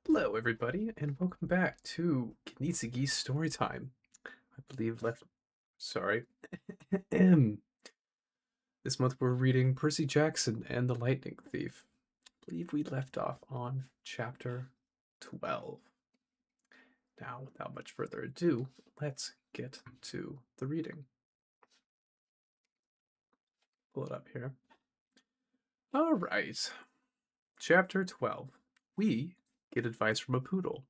Hello, everybody, and welcome back to Kinitsugis Storytime. I believe left. Sorry. This month we're reading Percy Jackson and the Lightning Thief. I believe we left off on chapter 12. Now, without much further ado, let's get to the reading. Pull it up here. All right. Chapter 12. We get advice from a poodle.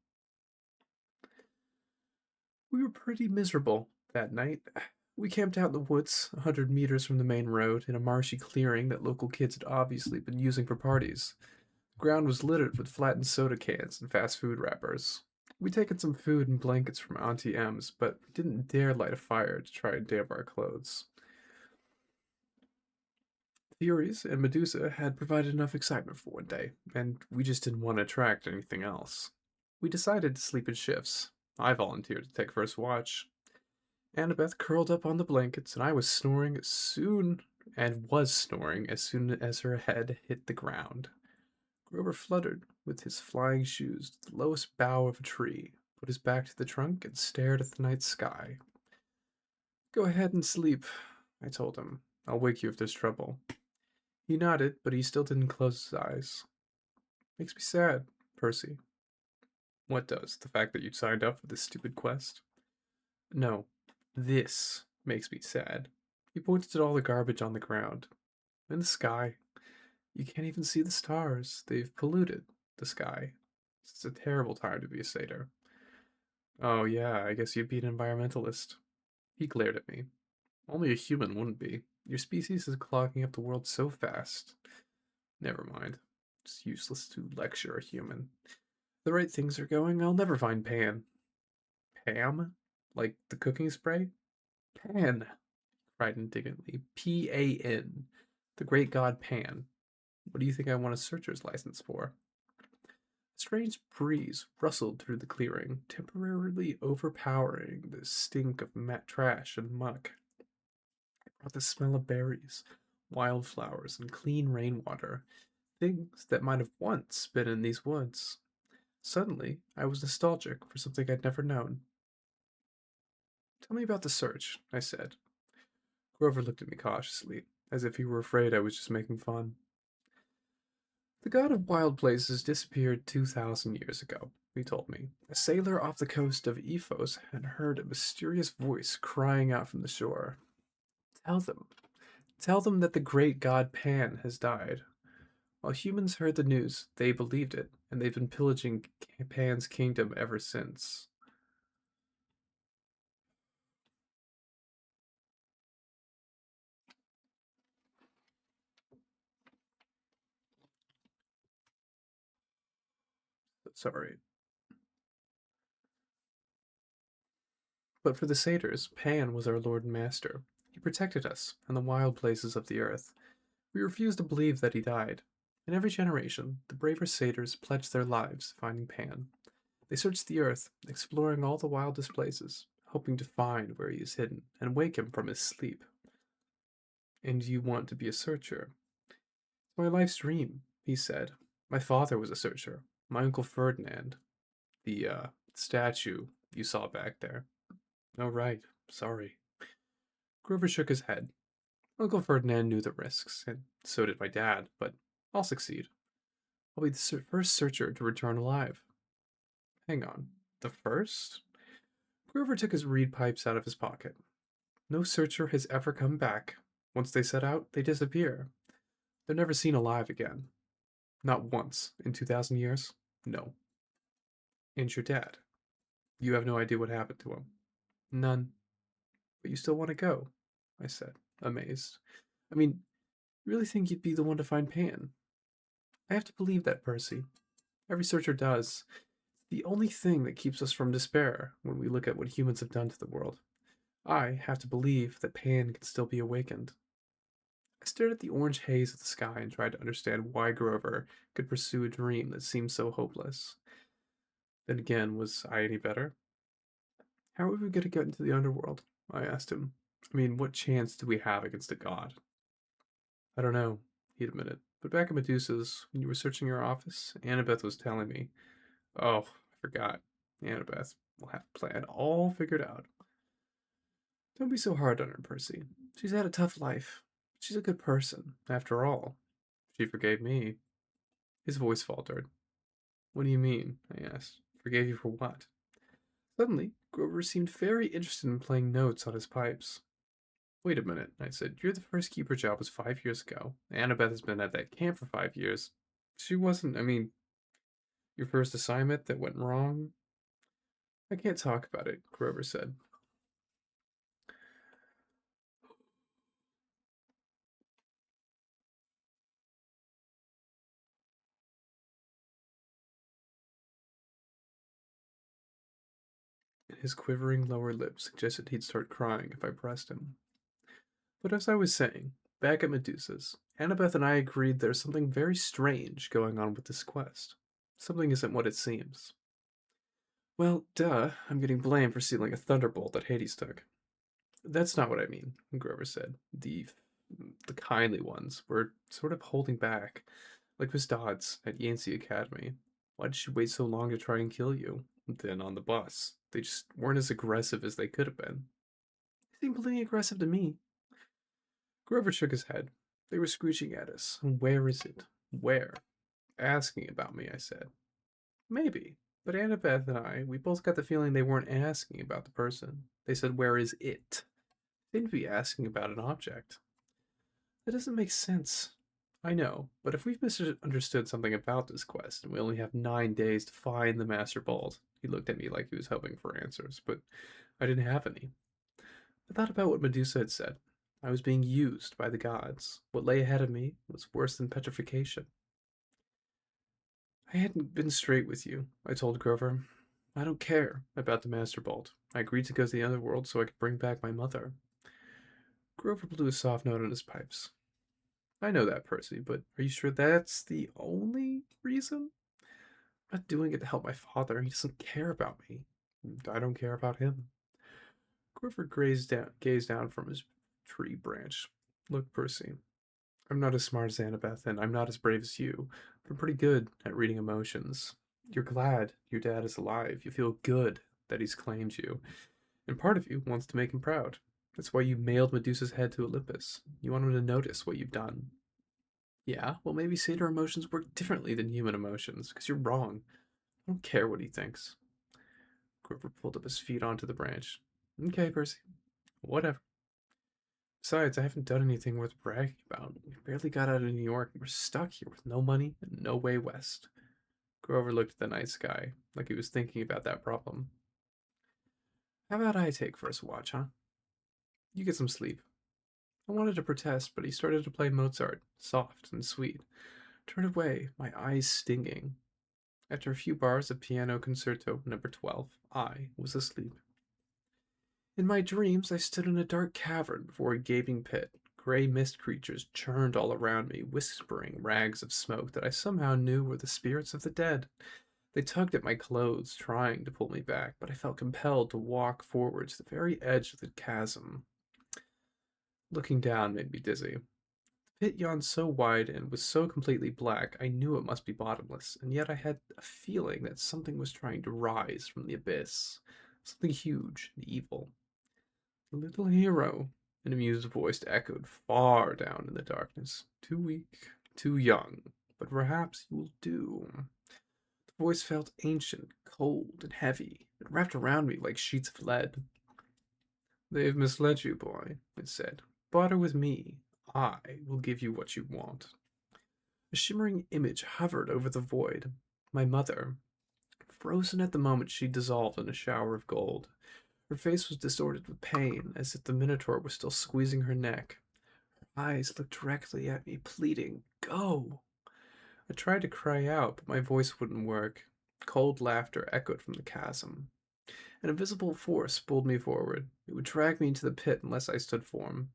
We were pretty miserable that night. We camped out in the woods, 100 meters from the main road, in a marshy clearing that local kids had obviously been using for parties. The ground was littered with flattened soda cans and fast food wrappers. We'd taken some food and blankets from Auntie M's, but we didn't dare light a fire to try and damp our clothes. Furies and Medusa had provided enough excitement for one day, and we just didn't want to attract anything else. We decided to sleep in shifts. I volunteered to take first watch. Annabeth curled up on the blankets, and I was snoring as soon as her head hit the ground. Grover fluttered with his flying shoes to the lowest bough of a tree, put his back to the trunk, and stared at the night sky. Go ahead and sleep, I told him. I'll wake you if there's trouble. He nodded, but he still didn't close his eyes. Makes me sad, Percy. What does? The fact that you signed up for this stupid quest? No, this makes me sad. He pointed at all the garbage on the ground. In the sky. You can't even see the stars. They've polluted the sky. It's a terrible time to be a satyr. Oh, yeah, I guess you'd be an environmentalist. He glared at me. Only a human wouldn't be. Your species is clogging up the world so fast. Never mind. It's useless to lecture a human. If the right things are going, I'll never find Pan. Pam? Like the cooking spray? Pan, cried indignantly. Pan. The great god Pan. What do you think I want a searcher's license for? A strange breeze rustled through the clearing, temporarily overpowering the stink of trash and muck. It brought the smell of berries, wildflowers, and clean rainwater, things that might have once been in these woods. Suddenly, I was nostalgic for something I'd never known. Tell me about the search, I said. Grover looked at me cautiously, as if he were afraid I was just making fun. The god of wild places disappeared 2,000 years ago, he told me. A sailor off the coast of Ephos had heard a mysterious voice crying out from the shore. Tell them. Tell them that the great god Pan has died. While humans heard the news, they believed it, and they've been pillaging Pan's kingdom ever since. Sorry. But for the satyrs, Pan was our lord and master. He protected us and the wild places of the earth. We refused to believe that he died. In every generation, the braver satyrs pledged their lives finding Pan. They searched the earth, exploring all the wildest places, hoping to find where he is hidden and wake him from his sleep. And you want to be a searcher? It's my life's dream, he said. My father was a searcher. My uncle Ferdinand. The, statue you saw back there. Oh, right. Sorry. Grover shook his head. Uncle Ferdinand knew the risks, and so did my dad, but I'll succeed. I'll be the first searcher to return alive. Hang on. The first? Grover took his reed pipes out of his pocket. No searcher has ever come back. Once they set out, they disappear. They're never seen alive again. Not once in 2,000 years? No. And your dad? You have no idea what happened to him? None. But you still want to go? I said, amazed. I mean, you really think you'd be the one to find Pan? I have to believe that, Percy. Every searcher does. The only thing that keeps us from despair when we look at what humans have done to the world. I have to believe that Pan can still be awakened. I stared at the orange haze of the sky and tried to understand why Grover could pursue a dream that seemed so hopeless. Then again, was I any better? How are we going to get into the underworld? I asked him. I mean, what chance do we have against a god? I don't know, he admitted. But back at Medusa's, when you were searching your office, Annabeth was telling me. Oh, I forgot. Annabeth will have a plan all figured out. Don't be so hard on her, Percy. She's had a tough life. She's a good person, after all. She forgave me. His voice faltered. What do you mean? I asked. Forgave you for what? Suddenly, Grover seemed very interested in playing notes on his pipes. Wait a minute, I said. Your first keeper job was 5 years ago. Annabeth has been at that camp for 5 years. She wasn't, your first assignment that went wrong? I can't talk about it, Grover said. His quivering lower lip suggested he'd start crying if I pressed him. But as I was saying, back at Medusa's, Annabeth and I agreed there's something very strange going on with this quest. Something isn't what it seems. Well, duh, I'm getting blamed for stealing a thunderbolt that Hades took. That's not what I mean, Grover said. The kindly ones were sort of holding back, like Miss Dodds at Yancey Academy. Why did she wait so long to try and kill you? Then on the bus, they just weren't as aggressive as they could have been. They seemed plenty aggressive to me. Grover shook his head. They were screeching at us. Where is it? Where? Asking about me, I said. Maybe. But Annabeth and we both got the feeling they weren't asking about the person. They said, where is it? They seemed to be asking about an object. That doesn't make sense. I know, but if we've misunderstood something about this quest, and we only have 9 days to find the Master Bald, he looked at me like he was hoping for answers, but I didn't have any. I thought about what Medusa had said. I was being used by the gods. What lay ahead of me was worse than petrification. I hadn't been straight with you, I told Grover. I don't care about the Master Bolt. I agreed to go to the Underworld so I could bring back my mother. Grover blew a soft note on his pipes. I know that, Percy, but are you sure that's the only reason? I'm not doing it to help my father. He doesn't care about me. I don't care about him. Grover gazed down from his tree branch. Look, Percy, I'm not as smart as Annabeth, and I'm not as brave as you, but I'm pretty good at reading emotions. You're glad your dad is alive. You feel good that he's claimed you, and part of you wants to make him proud. That's why you mailed Medusa's head to Olympus. You want him to notice what you've done. Yeah, well, maybe satyr emotions work differently than human emotions, because you're wrong. I don't care what he thinks. Grover pulled up his feet onto the branch. Okay, Percy. Whatever. Besides, I haven't done anything worth bragging about. We barely got out of New York and we're stuck here with no money and no way west. Grover looked at the night sky, like he was thinking about that problem. How about I take first watch, huh? You get some sleep. I wanted to protest, but he started to play Mozart, soft and sweet. Turned away, my eyes stinging. After a few bars of Piano Concerto Number 12, I was asleep. In my dreams, I stood in a dark cavern before a gaping pit. Gray mist creatures churned all around me, whispering rags of smoke that I somehow knew were the spirits of the dead. They tugged at my clothes, trying to pull me back, but I felt compelled to walk forward to the very edge of the chasm. Looking down made me dizzy. The pit yawned so wide and was so completely black, I knew it must be bottomless, and yet I had a feeling that something was trying to rise from the abyss. Something huge and evil. Little hero, an amused voice echoed far down in the darkness. Too weak, too young, but perhaps you will do. The voice felt ancient, cold, and heavy. It wrapped around me like sheets of lead. They have misled you, boy, it said. Barter with me. I will give you what you want. A shimmering image hovered over the void. My mother, frozen at the moment she dissolved in a shower of gold. Her face was distorted with pain, as if the Minotaur was still squeezing her neck. Her eyes looked directly at me, pleading, Go! I tried to cry out, but my voice wouldn't work. Cold laughter echoed from the chasm. An invisible force pulled me forward. It would drag me into the pit unless I stood firm.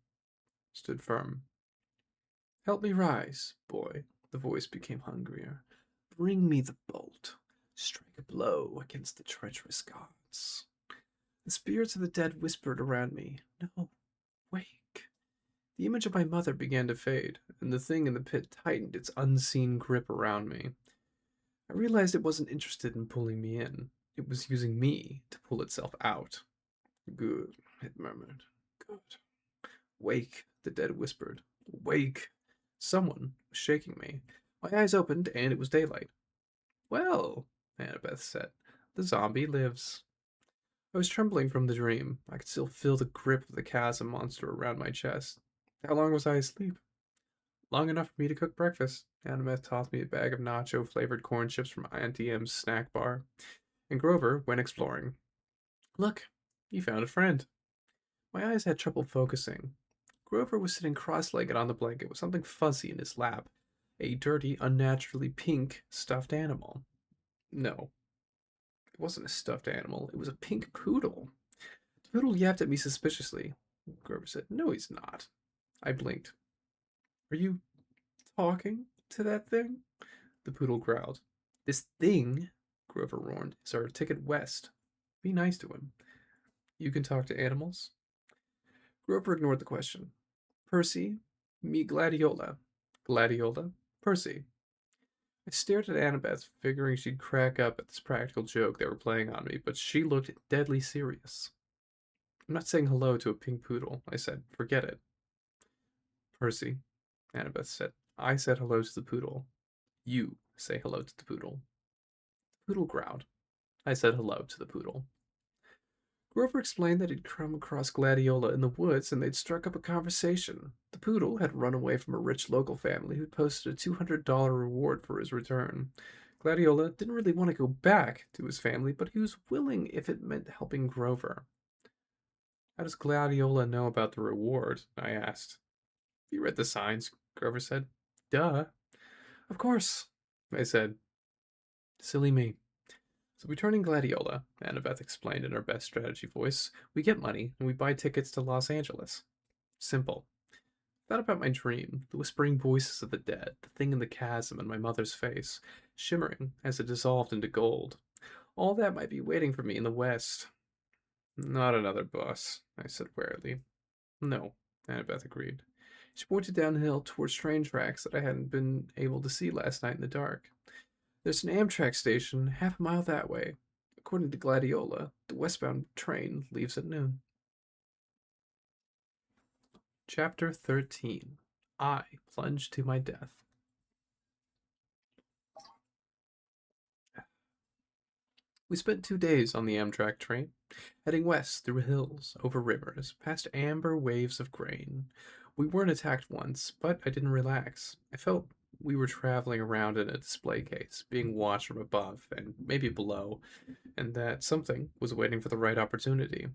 Help me rise, boy. The voice became hungrier. Bring me the bolt. Strike a blow against the treacherous gods. The spirits of the dead whispered around me. No, wake. The image of my mother began to fade, and the thing in the pit tightened its unseen grip around me. I realized it wasn't interested in pulling me in. It was using me to pull itself out. Good, it murmured. Good. Wake, the dead whispered. Wake. Someone was shaking me. My eyes opened, and it was daylight. Well, Annabeth said, the zombie lives. I was trembling from the dream. I could still feel the grip of the chasm monster around my chest. How long was I asleep? Long enough for me to cook breakfast. Annabeth tossed me a bag of nacho-flavored corn chips from Auntie M's snack bar, and Grover went exploring. Look, you found a friend. My eyes had trouble focusing. Grover was sitting cross-legged on the blanket with something fuzzy in his lap, a dirty, unnaturally pink stuffed animal. No, it wasn't a stuffed animal. It was a pink poodle. The poodle yapped at me suspiciously. Grover said, No, he's not. I blinked. Are you talking to that thing? The poodle growled. This thing, Grover warned, is our ticket west. Be nice to him. You can talk to animals? Grover ignored the question. Percy, meet Gladiola. Gladiola? Percy. I stared at Annabeth, figuring she'd crack up at this practical joke they were playing on me, but she looked deadly serious. I'm not saying hello to a pink poodle, I said. Forget it. Percy, Annabeth said. I said hello to the poodle. You say hello to the poodle. The poodle growled. I said hello to the poodle. Grover explained that he'd come across Gladiola in the woods and they'd struck up a conversation. The poodle had run away from a rich local family who'd posted a $200 reward for his return. Gladiola didn't really want to go back to his family, but he was willing if it meant helping Grover. How does Gladiola know about the reward? I asked. You read the signs, Grover said. Duh. Of course, I said. Silly me. So we turn in Gladiola, Annabeth explained in her best strategy voice. We get money, and we buy tickets to Los Angeles. Simple. I thought about my dream, the whispering voices of the dead, the thing in the chasm in my mother's face, shimmering as it dissolved into gold. All that might be waiting for me in the West. Not another bus, I said wearily. No, Annabeth agreed. She pointed downhill towards train tracks that I hadn't been able to see last night in the dark. There's an Amtrak station half a mile that way. According to Gladiola, the westbound train leaves at noon. Chapter 13. I plunge to my death. We spent 2 days on the Amtrak train, heading west through hills, over rivers, past amber waves of grain. We weren't attacked once, but I didn't relax. I felt we were traveling around in a display case, being watched from above and maybe below, and that something was waiting for the right opportunity.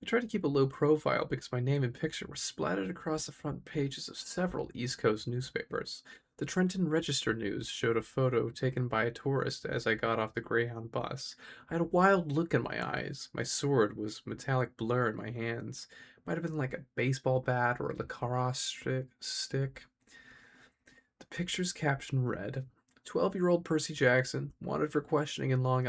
I tried to keep a low profile because my name and picture were splattered across the front pages of several East Coast newspapers. The Trenton Register News showed a photo taken by a tourist as I got off the Greyhound bus. I had a wild look in my eyes. My sword was metallic blur in my hands. Might have been like a baseball bat or a lacrosse stick. The picture's caption read, 12-year-old Percy Jackson, wanted for questioning in the Long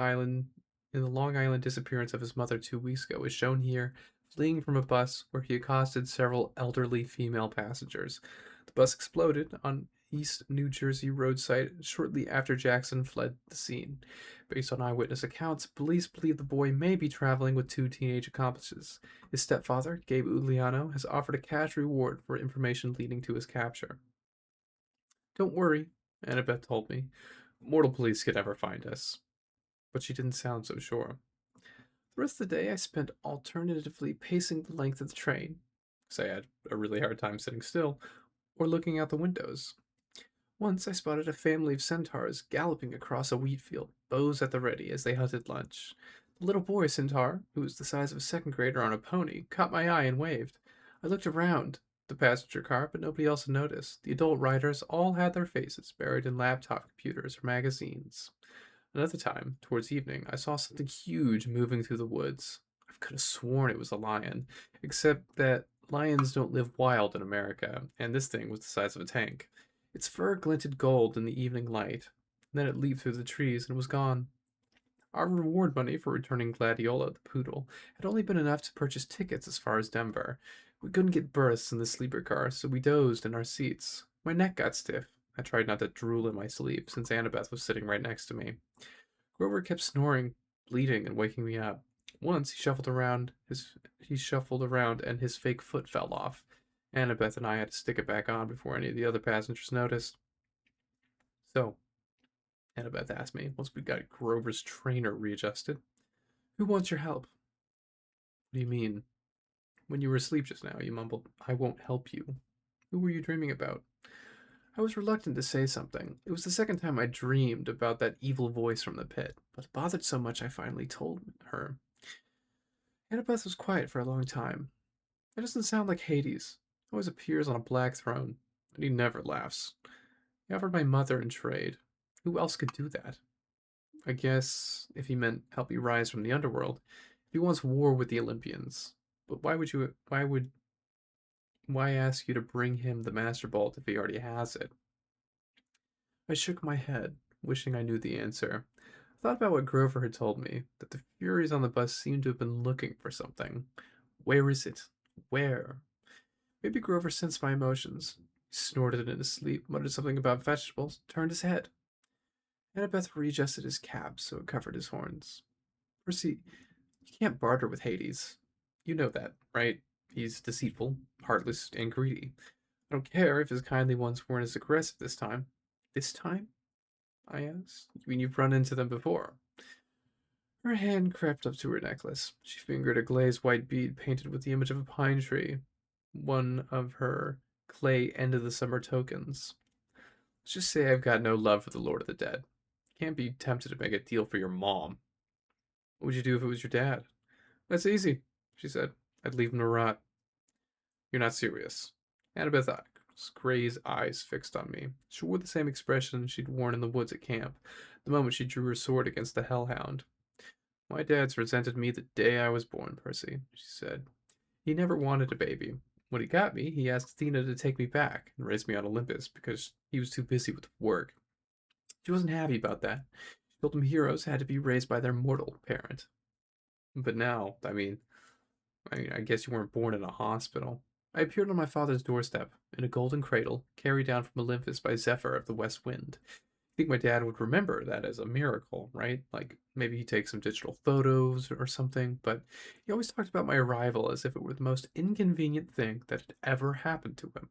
Island disappearance of his mother 2 weeks ago, is shown here, fleeing from a bus where he accosted several elderly female passengers. The bus exploded on East New Jersey roadside shortly after Jackson fled the scene. Based on eyewitness accounts, police believe the boy may be traveling with 2 teenage accomplices. His stepfather, Gabe Ugliano, has offered a cash reward for information leading to his capture. Don't worry, Annabeth told me. Mortal police could never find us. But she didn't sound so sure. The rest of the day I spent alternatively pacing the length of the train, because I had a really hard time sitting still, or looking out the windows. Once I spotted a family of centaurs galloping across a wheat field, bows at the ready as they hunted lunch. The little boy centaur, who was the size of a second grader on a pony, caught my eye and waved. I looked around the passenger car, but nobody else had noticed. The adult riders all had their faces buried in laptop computers or magazines. Another time, towards evening, I saw something huge moving through the woods. I could have sworn it was a lion, except that lions don't live wild in America, and this thing was the size of a tank. Its fur glinted gold in the evening light. Then it leaped through the trees and was gone. Our reward money for returning Gladiola, the poodle, had only been enough to purchase tickets as far as Denver. We couldn't get berths in the sleeper car, so we dozed in our seats. My neck got stiff. I tried not to drool in my sleep, since Annabeth was sitting right next to me. Grover kept snoring, bleeding, and waking me up. Once he shuffled around and his fake foot fell off. Annabeth and I had to stick it back on before any of the other passengers noticed. So, Annabeth asked me, once we got Grover's trainer readjusted, "Who wants your help?" "What do you mean?" "When you were asleep just now, you mumbled, 'I won't help you.' Who were you dreaming about?" I was reluctant to say something. It was the second time I dreamed about that evil voice from the pit, but it bothered so much I finally told her. Annabeth was quiet for a long time. "It doesn't sound like Hades. He always appears on a black throne, and he never laughs. He offered my mother in trade. Who else could do that? I guess if he meant help you rise from the underworld, if he wants war with the Olympians. But why ask you to bring him the Master Bolt if he already has it?" I shook my head, wishing I knew the answer. I thought about what Grover had told me, that the Furies on the bus seemed to have been looking for something. Where is it? Where? Maybe Grover sensed my emotions. He snorted in his sleep, muttered something about vegetables, turned his head. Annabeth readjusted his cap so it covered his horns. "Percy, you can't barter with Hades. You know that, right? He's deceitful, heartless, and greedy. I don't care if his kindly ones weren't as aggressive this time." "This time?" I asked. "You mean you've run into them before?" Her hand crept up to her necklace. She fingered a glazed white bead painted with the image of a pine tree, one of her clay end of the summer tokens. "Let's just say I've got no love for the Lord of the Dead. Can't be tempted to make a deal for your mom." "What would you do if it was your dad?" "That's easy," she said. "I'd leave him to rot." "You're not serious." Annabeth's Gray's eyes fixed on me. She wore the same expression she'd worn in the woods at camp, the moment she drew her sword against the hellhound. "My dad's resented me the day I was born, Percy," she said. "He never wanted a baby. When he got me, he asked Athena to take me back and raise me on Olympus because he was too busy with work. She wasn't happy about that. She told him heroes had to be raised by their mortal parent. But now, I guess you weren't born in a hospital. I appeared on my father's doorstep, in a golden cradle, carried down from Olympus by Zephyr of the West Wind. I think my dad would remember that as a miracle, right? Like maybe he takes some digital photos or something, but he always talked about my arrival as if it were the most inconvenient thing that had ever happened to him.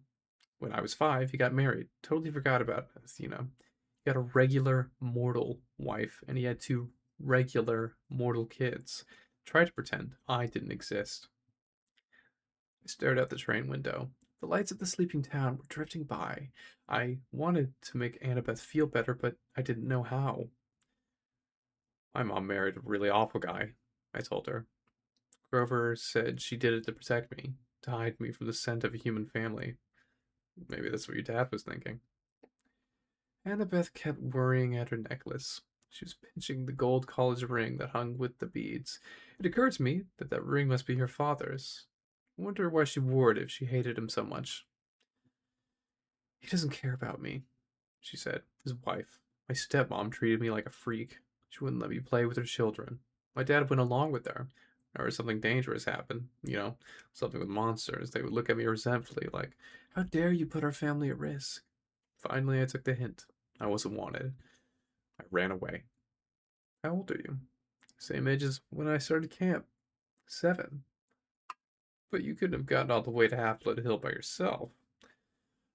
When I was 5, he got married. Totally forgot about Athena. He got a regular mortal wife, and he had 2 regular mortal kids. Tried to pretend I didn't exist. I stared out the train window. The lights of the sleeping town were drifting by. I wanted to make Annabeth feel better, but I didn't know how. "My mom married a really awful guy," I told her. "Grover said she did it to protect me, to hide me from the scent of a human family." "Maybe that's what your dad was thinking." Annabeth kept worrying at her necklace. She was pinching the gold college ring that hung with the beads. It occurred to me that that ring must be her father's. I wonder why she wore it if she hated him so much. "He doesn't care about me," she said. "His wife. My stepmom treated me like a freak. She wouldn't let me play with her children. My dad went along with her. Whenever something dangerous happened, something with monsters, they would look at me resentfully, like, 'How dare you put our family at risk?' Finally, I took the hint. I wasn't wanted. I ran away." "How old are you?" "Same age as when I started camp. 7. But you couldn't have gotten all the way to Half Blood Hill by yourself."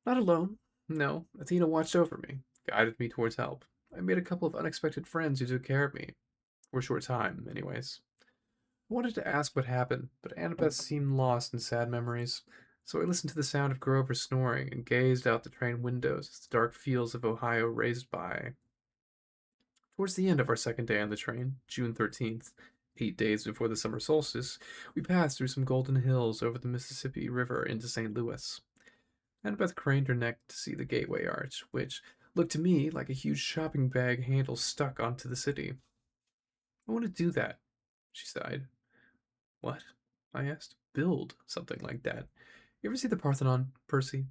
"Not alone. No, Athena watched over me, guided me towards help. I made a couple of unexpected friends who took care of me. For a short time, anyways." I wanted to ask what happened, but Annabeth seemed lost in sad memories, so I listened to the sound of Grover snoring and gazed out the train windows as the dark fields of Ohio raced by. Towards the end of our second day on the train, June 13th, 8 days before the summer solstice, we passed through some golden hills over the Mississippi River into St. Louis. Annabeth craned her neck to see the gateway arch, which looked to me like a huge shopping bag handle stuck onto the city. "I want to do that," she sighed. "What?" I asked. "Build something like that. You ever see the Parthenon, Percy?"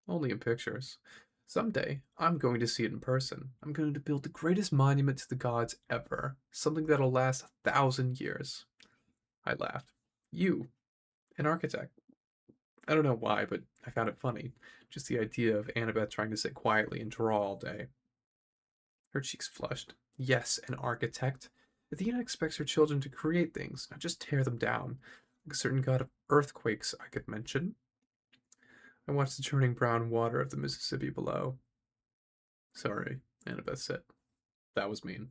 "Only in pictures. Someday, I'm going to see it in person. I'm going to build the greatest monument to the gods ever. Something that'll last 1,000 years." I laughed. "You, an architect." I don't know why, but I found it funny, just the idea of Annabeth trying to sit quietly and draw all day. Her cheeks flushed. Yes, an architect. Athena expects her children to create things, not just tear them down, like a certain god of earthquakes I could mention. I watched the churning brown water of the Mississippi below. Sorry, Annabeth said. That was mean.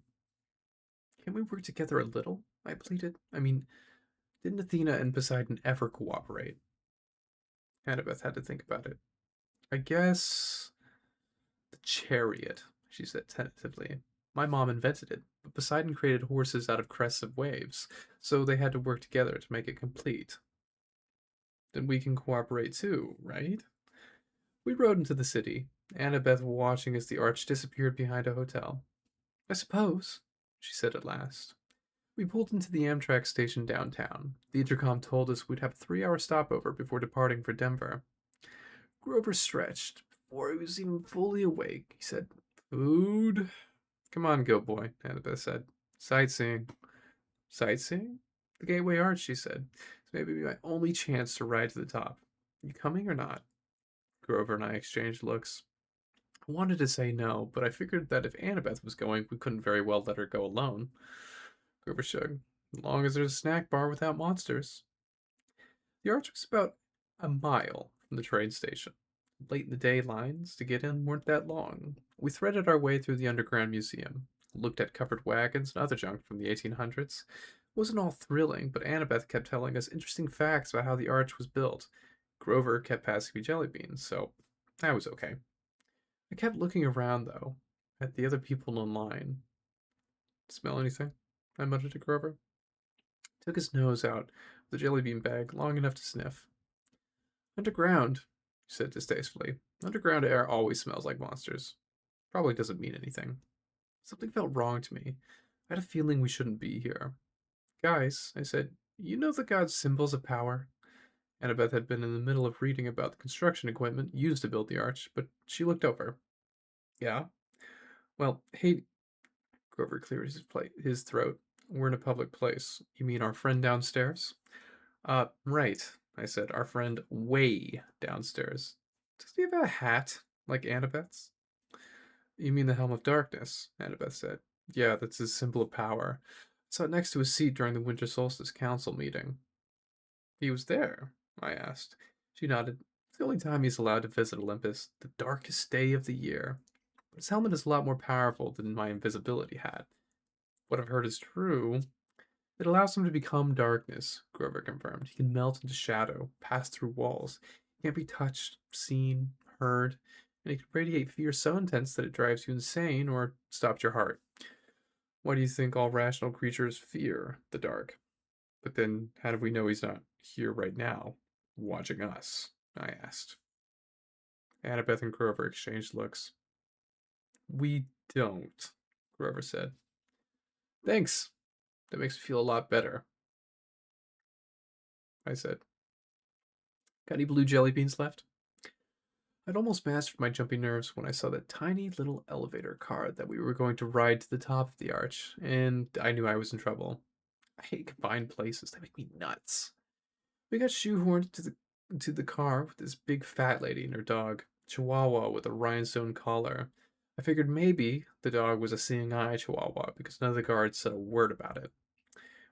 Can't we work together a little? I pleaded. I mean, didn't Athena and Poseidon ever cooperate? Annabeth had to think about it. I guess the chariot, she said tentatively. My mom invented it, but Poseidon created horses out of crests of waves, so they had to work together to make it complete. Then we can cooperate too, right? We rode into the city, Annabeth watching as the arch disappeared behind a hotel. I suppose, she said at last. We pulled into the Amtrak station downtown. The intercom told us we'd have a 3 hour stopover before departing for Denver. Grover stretched. Before he was even fully awake, he said, Food? Come on, go boy, Annabeth said. Sightseeing. Sightseeing? The Gateway Arch, she said. It's maybe my only chance to ride to the top. You coming or not? Grover and I exchanged looks. I wanted to say no, but I figured that if Annabeth was going, we couldn't very well let her go alone. Grover shrugged. As long as there's a snack bar without monsters. The arch was about a mile from the train station. Late in the day lines to get in weren't that long. We threaded our way through the underground museum, looked at covered wagons and other junk from the 1800s. It wasn't all thrilling, but Annabeth kept telling us interesting facts about how the arch was built. Grover kept passing me jelly beans, so that was okay. I kept looking around, though, at the other people in line. Smell anything? I muttered to Grover. Took his nose out of the jelly bean bag long enough to sniff. Underground, he said distastefully. Underground air always smells like monsters. Probably doesn't mean anything. Something felt wrong to me. I had a feeling we shouldn't be here. Guys, I said, you know the god's symbols of power? Annabeth had been in the middle of reading about the construction equipment used to build the arch, but she looked over. Yeah? Well, hey, Grover cleared his throat. We're in a public place. You mean our friend downstairs? Right, I said. Our friend way downstairs. Does he have a hat like Annabeth's? You mean the Helm of Darkness, Annabeth said. Yeah, that's his symbol of power. I saw it next to his seat during the Winter Solstice Council meeting. He was there? I asked. She nodded. It's the only time he's allowed to visit Olympus, the darkest day of the year. But his helmet is a lot more powerful than my invisibility hat. What I've heard is true. It allows him to become darkness, Grover confirmed. He can melt into shadow, pass through walls. He can't be touched, seen, heard, and he can radiate fear so intense that it drives you insane or stops your heart. Why do you think all rational creatures fear the dark? But then, how do we know he's not here right now, watching us? I asked. Annabeth and Grover exchanged looks. We don't, Grover said. Thanks. That makes me feel a lot better, I said. Got any blue jelly beans left? I'd almost mastered my jumpy nerves when I saw that tiny little elevator car that we were going to ride to the top of the arch, and I knew I was in trouble. I hate confined places, they make me nuts. We got shoehorned to the car with this big fat lady and her dog, Chihuahua with a rhinestone collar. I figured maybe the dog was a seeing eye Chihuahua because none of the guards said a word about it.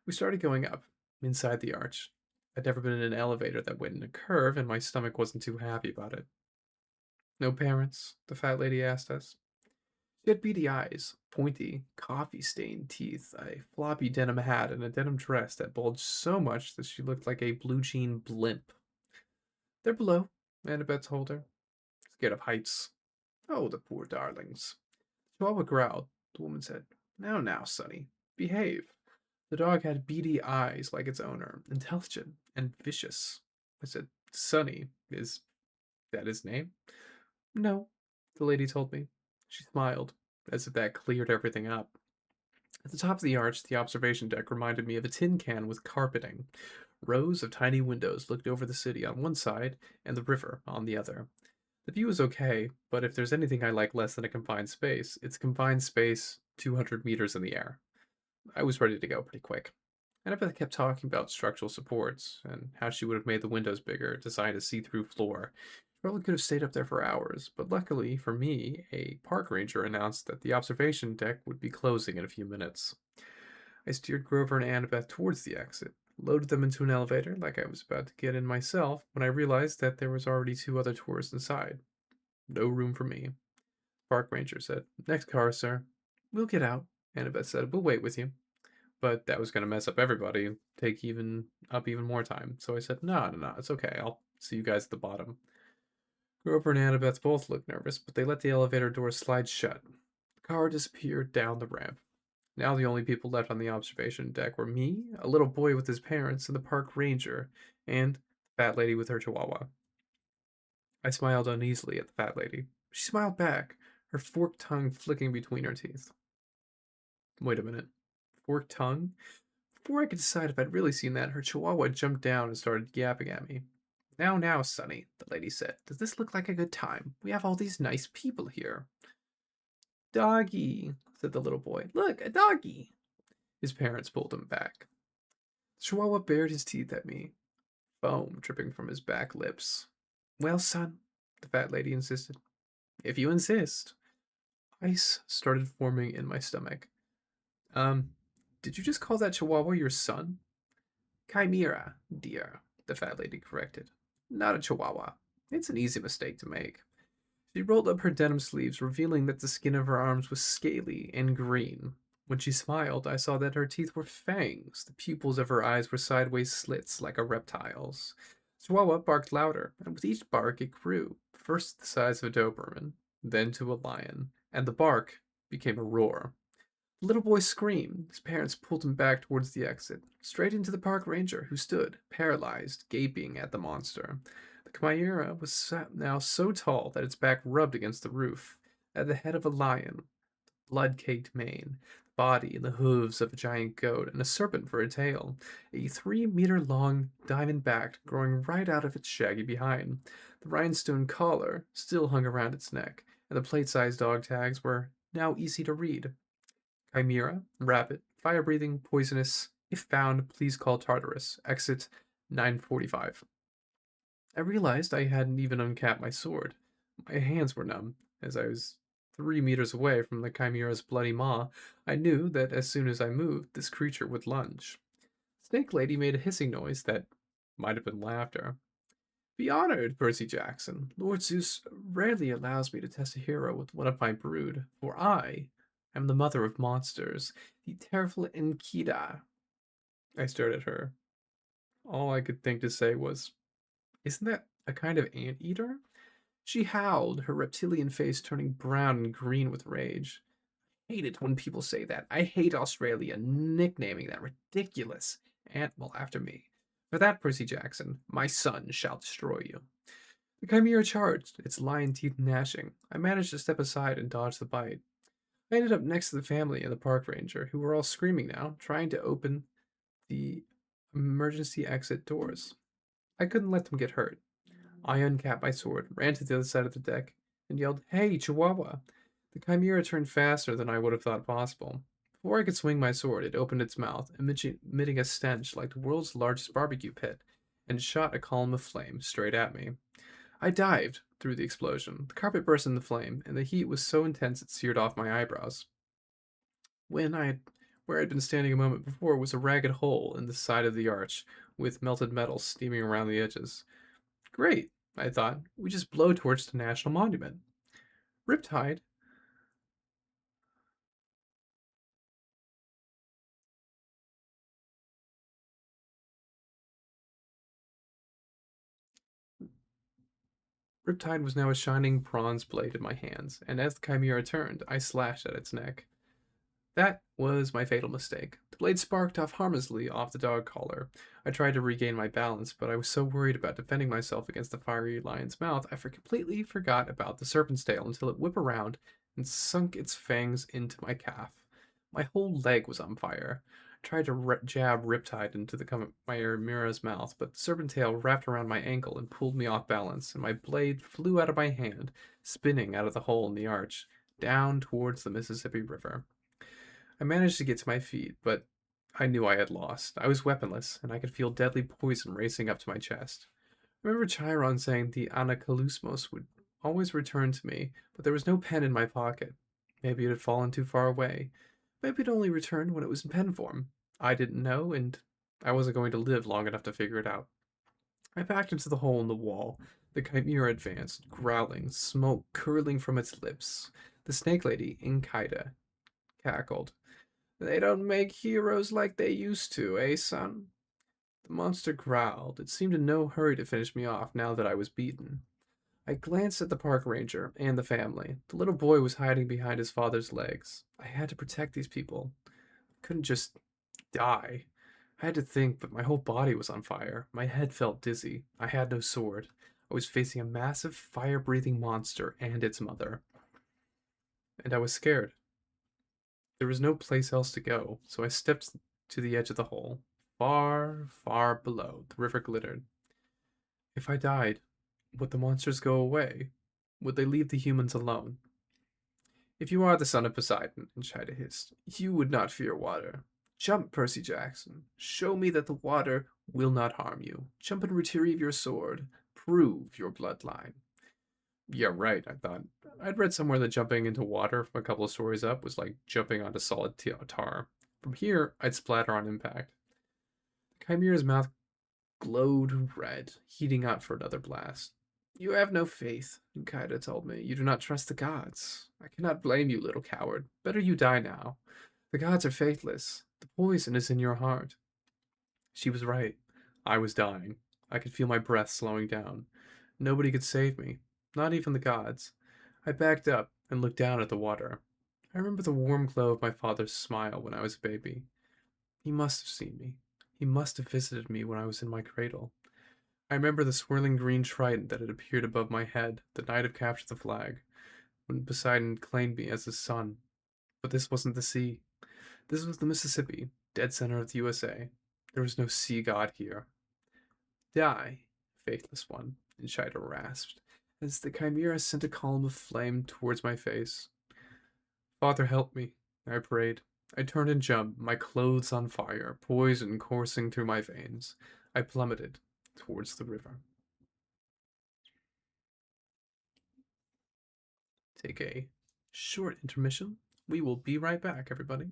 We started going up, inside the arch. I'd never been in an elevator that went in a curve, and my stomach wasn't too happy about it. No parents? The fat lady asked us. She had beady eyes, pointy, coffee-stained teeth, a floppy denim hat, and a denim dress that bulged so much that she looked like a blue jean blimp. They're below, Annabeth told her. Scared of heights. Oh, the poor darlings. Chihuahua growled. The woman said, now, Sonny, behave. The dog had beady eyes like its owner, intelligent and vicious. I said, Sonny, is that his name? No, the lady told me. She smiled, as if that cleared everything up. At the top of the arch, the observation deck reminded me of a tin can with carpeting. Rows of tiny windows looked over the city on one side and the river on the other. The view was okay, but if there's anything I like less than a confined space, it's confined space 200 meters in the air. I was ready to go pretty quick. Annabeth kept talking about structural supports and how she would have made the windows bigger, designed a see-through floor. Probably could have stayed up there for hours, but luckily for me, a park ranger announced that the observation deck would be closing in a few minutes. I steered Grover and Annabeth towards the exit, loaded them into an elevator like I was about to get in myself when I realized that there was already two other tourists inside. No room for me. Park ranger said, "Next car, sir." "We'll get out," Annabeth said. "We'll wait with you." But that was going to mess up everybody and take even more time. So I said, "No, no, no, it's okay. I'll see you guys at the bottom." Grover and Annabeth both looked nervous, but they let the elevator doors slide shut. The car disappeared down the ramp. Now the only people left on the observation deck were me, a little boy with his parents, and the park ranger, and the fat lady with her chihuahua. I smiled uneasily at the fat lady. She smiled back, her forked tongue flicking between her teeth. Wait a minute. Forked tongue? Before I could decide if I'd really seen that, her chihuahua jumped down and started yapping at me. "Now, now, Sonny," the lady said. "Does this look like a good time? We have all these nice people here." "Doggy," said the little boy. "Look, a doggy." His parents pulled him back. The chihuahua bared his teeth at me, foam dripping from his back lips. "Well, son," the fat lady insisted. "If you insist." Ice started forming in my stomach. Um, did you just call that chihuahua your son?" "Chimera, dear," the fat lady corrected. "Not a chihuahua. It's an easy mistake to make." She rolled up her denim sleeves, revealing that the skin of her arms was scaly and green. When she smiled, I saw that her teeth were fangs. The pupils of her eyes were sideways slits like a reptile's. Chihuahua barked louder, and with each bark it grew, first the size of a Doberman, then to a lion, and the bark became a roar. The little boy screamed. His parents pulled him back towards the exit, straight into the park ranger, who stood, paralyzed, gaping at the monster. The chimera was now so tall that its back rubbed against the roof. At the head of a lion, blood-caked mane, the body and the hooves of a giant goat, and a serpent for a tail. A 3-meter-long diamond back growing right out of its shaggy behind. The rhinestone collar still hung around its neck, and the plate-sized dog tags were now easy to read. Chimera, rapid, fire-breathing, poisonous. If found, please call Tartarus. Exit 945. I realized I hadn't even uncapped my sword. My hands were numb. As I was 3 meters away from the Chimera's bloody maw, I knew that as soon as I moved, this creature would lunge. Snake Lady made a hissing noise that might have been laughter. "Be honored, Percy Jackson. Lord Zeus rarely allows me to test a hero with one of my brood, for I am the mother of monsters, the terrible Enchida." I stared at her. All I could think to say was, "Isn't that a kind of anteater?" She howled, her reptilian face turning brown and green with rage. I hate it when people say that. I hate Australia nicknaming that ridiculous animal after me. For that, Percy Jackson, my son shall destroy you. The chimera charged, its lion teeth gnashing. I managed to step aside and dodge the bite. I ended up next to the family and the park ranger, who were all screaming now, trying to open the emergency exit doors. I couldn't let them get hurt. I uncapped my sword, ran to the other side of the deck, and yelled, "Hey, Chihuahua!" The chimera turned faster than I would have thought possible. Before I could swing my sword, it opened its mouth, emitting a stench like the world's largest barbecue pit, and shot a column of flame straight at me. I dived through the explosion. The carpet burst into flame, and the heat was so intense it seared off my eyebrows. When I had, where I'd been standing a moment before was a ragged hole in the side of the arch, with melted metal steaming around the edges. Great, I thought. We just blowtorched a national monument. Riptide. Riptide was now a shining bronze blade in my hands, and as the chimera turned, I slashed at its neck. That was my fatal mistake. The blade sparked off harmlessly off the dog collar. I tried to regain my balance, but I was so worried about defending myself against the fiery lion's mouth, I completely forgot about the serpent's tail until it whipped around and sunk its fangs into my calf. My whole leg was on fire. I tried to jab Riptide into my Mira's mouth, but the serpent tail wrapped around my ankle and pulled me off balance, and my blade flew out of my hand, spinning out of the hole in the arch, down towards the Mississippi River. I managed to get to my feet, but I knew I had lost. I was weaponless, and I could feel deadly poison racing up to my chest. I remember Chiron saying the Anakalusmos would always return to me, but there was no pen in my pocket. Maybe it had fallen too far away. Maybe it only returned when it was in pen form. I didn't know, and I wasn't going to live long enough to figure it out. I backed into the hole in the wall. The chimera advanced, growling, smoke curling from its lips. The snake lady, Inkaida, cackled. They don't make heroes like they used to, eh, son? The monster growled. It seemed in no hurry to finish me off now that I was beaten. I glanced at the park ranger and the family. The little boy was hiding behind his father's legs. I had to protect these people. I couldn't just die. I had to think, but my whole body was on fire. My head felt dizzy. I had no sword. I was facing a massive fire breathing monster and its mother. And I was scared. There was no place else to go, so I stepped to the edge of the hole. Far, far below, the river glittered. If I died, would the monsters go away? Would they leave the humans alone? If you are the son of Poseidon, Enchida hissed, you would not fear water. Jump, Percy Jackson. Show me that the water will not harm you. Jump and retrieve your sword. Prove your bloodline. Yeah, right, I thought. I'd read somewhere that jumping into water from a couple of stories up was like jumping onto solid tar. From here, I'd splatter on impact. The chimera's mouth glowed red, heating up for another blast. You have no faith, Kaida told me. You do not trust the gods. I cannot blame you, little coward. Better you die now. The gods are faithless. The poison is in your heart. She was right. I was dying. I could feel my breath slowing down. Nobody could save me, not even the gods. I backed up and looked down at the water. I remember the warm glow of my father's smile when I was a baby. He must have seen me. He must have visited me when I was in my cradle. I remember the swirling green trident that had appeared above my head the night of Capture the Flag, when Poseidon claimed me as his son. But this wasn't the sea. This was the Mississippi, dead center of the USA. There was no sea god here. Die, faithless one, Enchida rasped, as the chimera sent a column of flame towards my face. Father, help me, I prayed. I turned and jumped, my clothes on fire, poison coursing through my veins. I plummeted towards the river. Take a short intermission. We will be right back, everybody.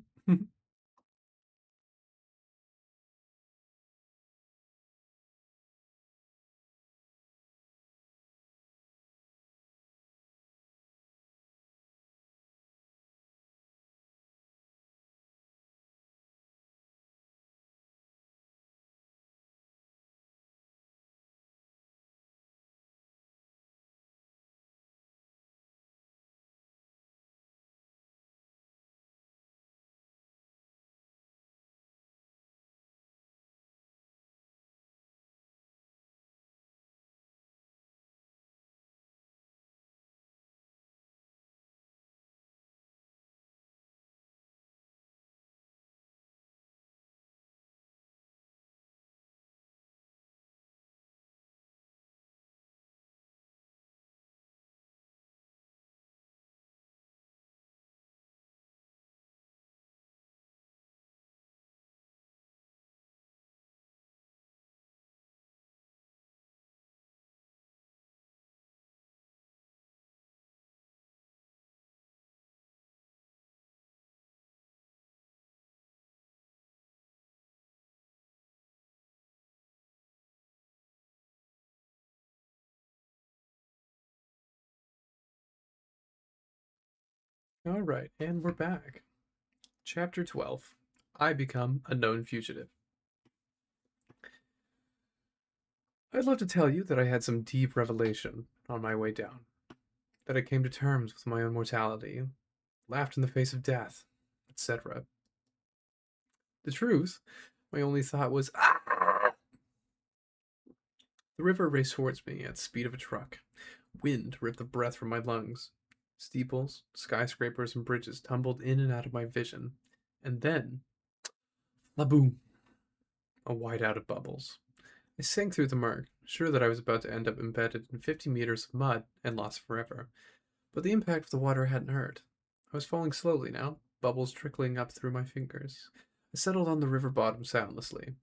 All right, and we're back. Chapter 12. I become a known fugitive. I'd love to tell you that I had some deep revelation on my way down, that I came to terms with my own mortality, laughed in the face of death, etc. The truth, my only thought was, ah! The river raced towards me at the speed of a truck. Wind ripped the breath from my lungs. Steeples, skyscrapers, and bridges tumbled in and out of my vision. And then, laboom! A whiteout of bubbles. I sank through the murk, sure that I was about to end up embedded in 50 meters of mud and lost forever. But the impact of the water hadn't hurt. I was falling slowly now, bubbles trickling up through my fingers. I settled on the river bottom soundlessly.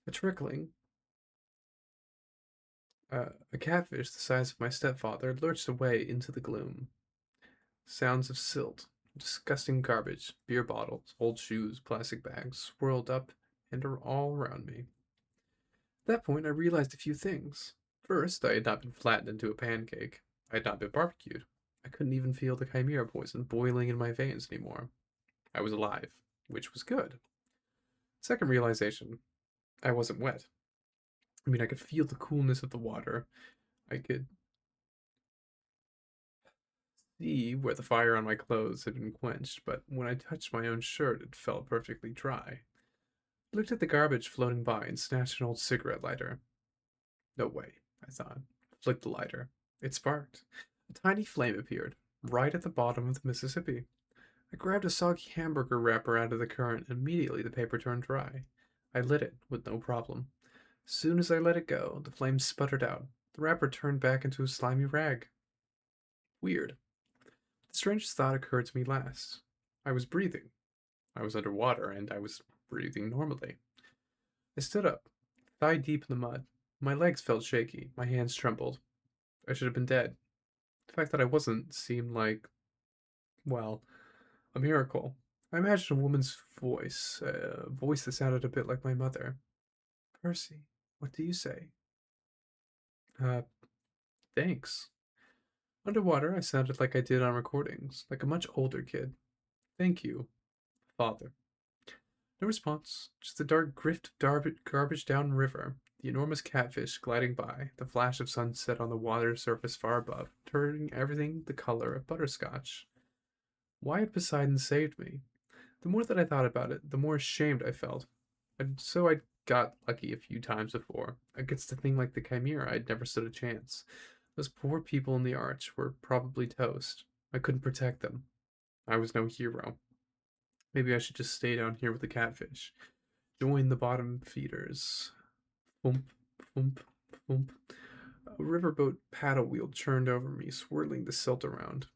The trickling A catfish the size of my stepfather lurched away into the gloom. Sounds of silt, disgusting garbage, beer bottles, old shoes, plastic bags swirled up and are all around me. At that point, I realized a few things. First, I had not been flattened into a pancake. I had not been barbecued. I couldn't even feel the chimera poison boiling in my veins anymore. I was alive, which was good. Second realization, I wasn't wet. I mean, I could feel the coolness of the water. I could see where the fire on my clothes had been quenched, but when I touched my own shirt, it felt perfectly dry. I looked at the garbage floating by and snatched an old cigarette lighter. No way, I thought. I flicked the lighter. It sparked. A tiny flame appeared, right at the bottom of the Mississippi. I grabbed a soggy hamburger wrapper out of the current, and immediately the paper turned dry. I lit it, with no problem. As soon as I let it go, the flame sputtered out. The wrapper turned back into a slimy rag. Weird. The strangest thought occurred to me last. I was breathing. I was underwater, and I was breathing normally. I stood up, thigh deep in the mud. My legs felt shaky, my hands trembled. I should have been dead. The fact that I wasn't seemed like, well, a miracle. I imagined a woman's voice, a voice that sounded a bit like my mother. Percy, what do you say? Uh, thanks. Underwater, I sounded like I did on recordings, like a much older kid. Thank you, father. No response, just the dark drift of garbage down river, the enormous catfish gliding by, the flash of sunset on the water surface far above, turning everything the color of butterscotch. Why had Poseidon saved me? The more that I thought about it, the more ashamed I felt. And so I got lucky a few times before. Against a thing like the Chimera, I'd never stood a chance. Those poor people in the arch were probably toast. I couldn't protect them. I was no hero. Maybe I should just stay down here with the catfish. Join the bottom feeders. Thump, thump, thump. A riverboat paddle wheel churned over me, swirling the silt around.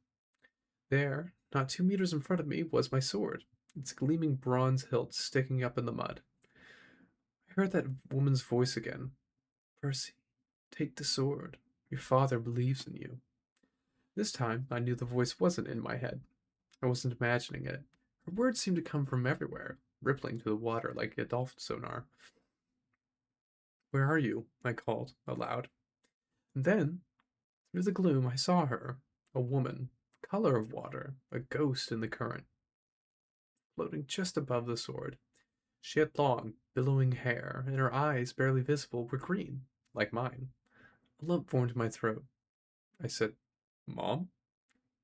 There, not 2 meters in front of me, was my sword, its gleaming bronze hilt sticking up in the mud. I heard that woman's voice again. Percy, take the sword. Your father believes in you. This time, I knew the voice wasn't in my head. I wasn't imagining it. Her words seemed to come from everywhere, rippling through the water like a dolphin sonar. Where are you? I called, aloud. And then, through the gloom, I saw her, a woman, color of water, a ghost in the current, floating just above the sword. She had long, billowing hair, and her eyes, barely visible, were green, like mine. A lump formed in my throat. I said, Mom?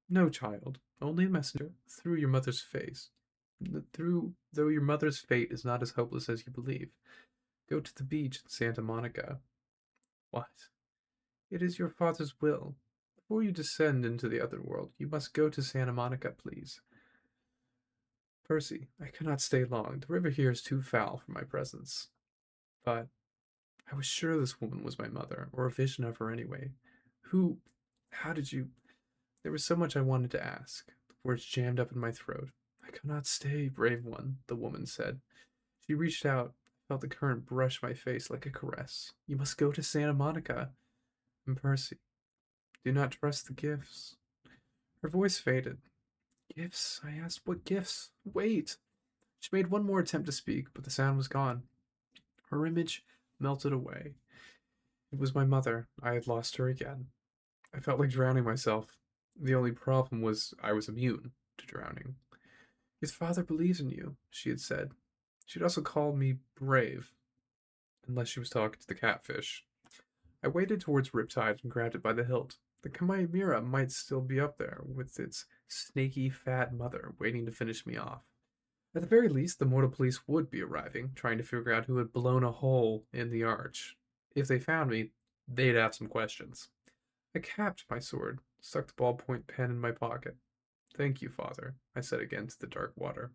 No, child, only a messenger, through your mother's face. Though your mother's fate is not as hopeless as you believe. Go to the beach in Santa Monica. What? It is your father's will. Before you descend into the other world, you must go to Santa Monica, please. Percy, I cannot stay long. The river here is too foul for my presence. But I was sure this woman was my mother, or a vision of her anyway. Who? How did you? There was so much I wanted to ask. The words jammed up in my throat. I cannot stay, brave one, the woman said. She reached out, felt the current brush my face like a caress. You must go to Santa Monica. And Percy, do not trust the gifts. Her voice faded. Gifts? I asked. What gifts? Wait! She made one more attempt to speak, but the sound was gone. Her image melted away. It was my mother. I had lost her again. I felt like drowning myself. The only problem was I was immune to drowning. His father believes in you, she had said. She'd also called me brave, unless she was talking to the catfish. I waded towards Riptide and grabbed it by the hilt. The Chimera might still be up there, with its snaky, fat mother waiting to finish me off. At the very least, the mortal police would be arriving, trying to figure out who had blown a hole in the arch. If they found me, they'd have some questions. I capped my sword, stuck the ballpoint pen in my pocket. Thank you, father, I said again to the dark water.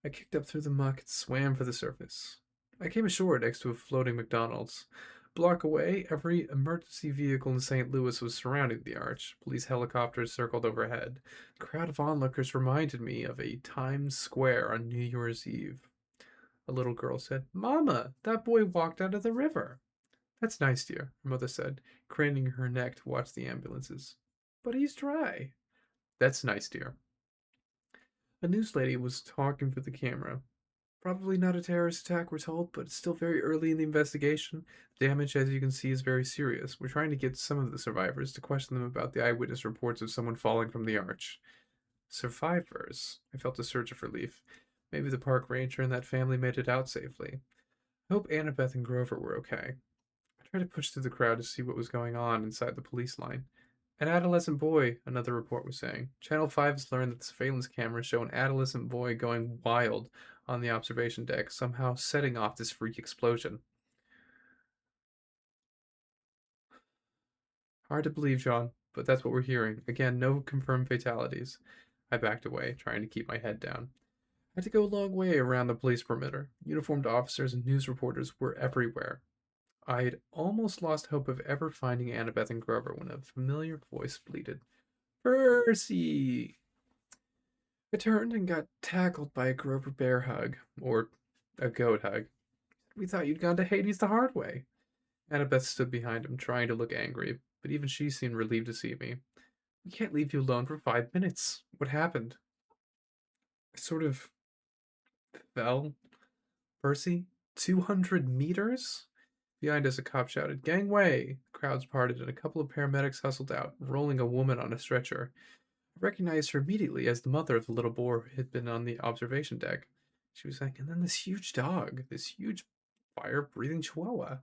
I kicked up through the muck and swam for the surface. I came ashore next to a floating McDonald's. A block away, every emergency vehicle in St. Louis was surrounding the arch. Police helicopters circled overhead. The crowd of onlookers reminded me of a Times Square on New Year's Eve. A little girl said, Mama, that boy walked out of the river. That's nice, dear, her mother said, craning her neck to watch the ambulances. But he's dry. That's nice, dear. A news lady was talking for the camera. Probably not a terrorist attack, we're told, but it's still very early in the investigation. The damage, as you can see, is very serious. We're trying to get some of the survivors to question them about the eyewitness reports of someone falling from the arch. Survivors? I felt a surge of relief. Maybe the park ranger and that family made it out safely. I hope Annabeth and Grover were okay. I tried to push through the crowd to see what was going on inside the police line. An adolescent boy, another report was saying. Channel 5 has learned that the surveillance cameras show an adolescent boy going wild on the observation deck, somehow setting off this freak explosion. Hard to believe, John, but that's what we're hearing. Again, no confirmed fatalities. I backed away, trying to keep my head down. I had to go a long way around the police perimeter. Uniformed officers and news reporters were everywhere. I'd almost lost hope of ever finding Annabeth and Grover when a familiar voice bleated, Percy! I turned and got tackled by a Grover bear hug, or a goat hug. We thought you'd gone to Hades the hard way. Annabeth stood behind him, trying to look angry, but even she seemed relieved to see me. We can't leave you alone for 5 minutes. What happened? I sort of fell. Percy? 200 meters? Behind us, a cop shouted, Gangway! The crowds parted, and a couple of paramedics hustled out, rolling a woman on a stretcher. I recognized her immediately as the mother of the little boy who had been on the observation deck. She was saying, and then this huge dog, this huge fire-breathing chihuahua.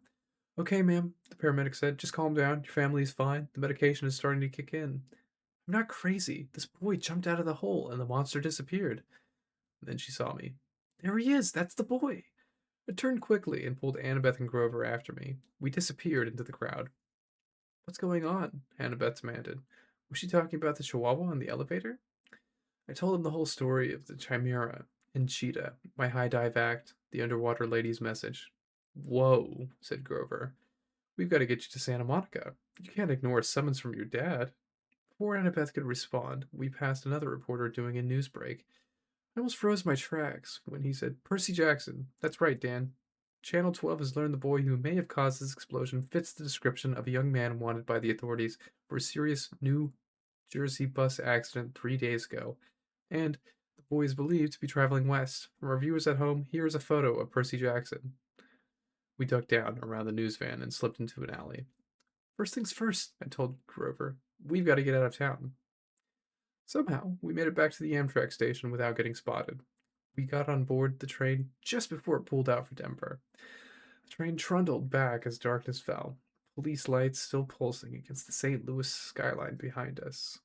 Okay, ma'am, the paramedic said. Just calm down. Your family is fine. The medication is starting to kick in. I'm not crazy. This boy jumped out of the hole, and the monster disappeared. And then she saw me. There he is. That's the boy. I turned quickly and pulled Annabeth and Grover after me. We disappeared into the crowd. What's going on? Annabeth demanded. Was she talking about the chihuahua in the elevator? I told him the whole story of the chimera and cheetah, my high dive act, the underwater lady's message. Whoa, said Grover. We've got to get you to Santa Monica. You can't ignore a summons from your dad. Before Annabeth could respond, we passed another reporter doing a news break. I almost froze my tracks when he said, Percy Jackson. That's right, Dan. Channel 12 has learned the boy who may have caused this explosion fits the description of a young man wanted by the authorities for a serious New Jersey bus accident 3 days ago. And the boy is believed to be traveling west. From our viewers at home, here is a photo of Percy Jackson. We ducked down around the news van and slipped into an alley. First things first, I told Grover. We've got to get out of town. Somehow, we made it back to the Amtrak station without getting spotted. We got on board the train just before it pulled out for Denver. The train trundled back as darkness fell, police lights still pulsing against the St. Louis skyline behind us.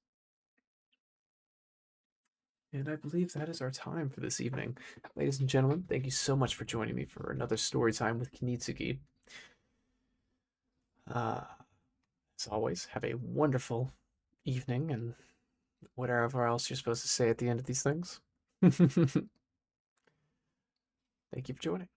And I believe that is our time for this evening. Ladies and gentlemen, thank you so much for joining me for another story time with Kinitsugi. As always, have a wonderful evening and whatever else you're supposed to say at the end of these things. Thank you for joining.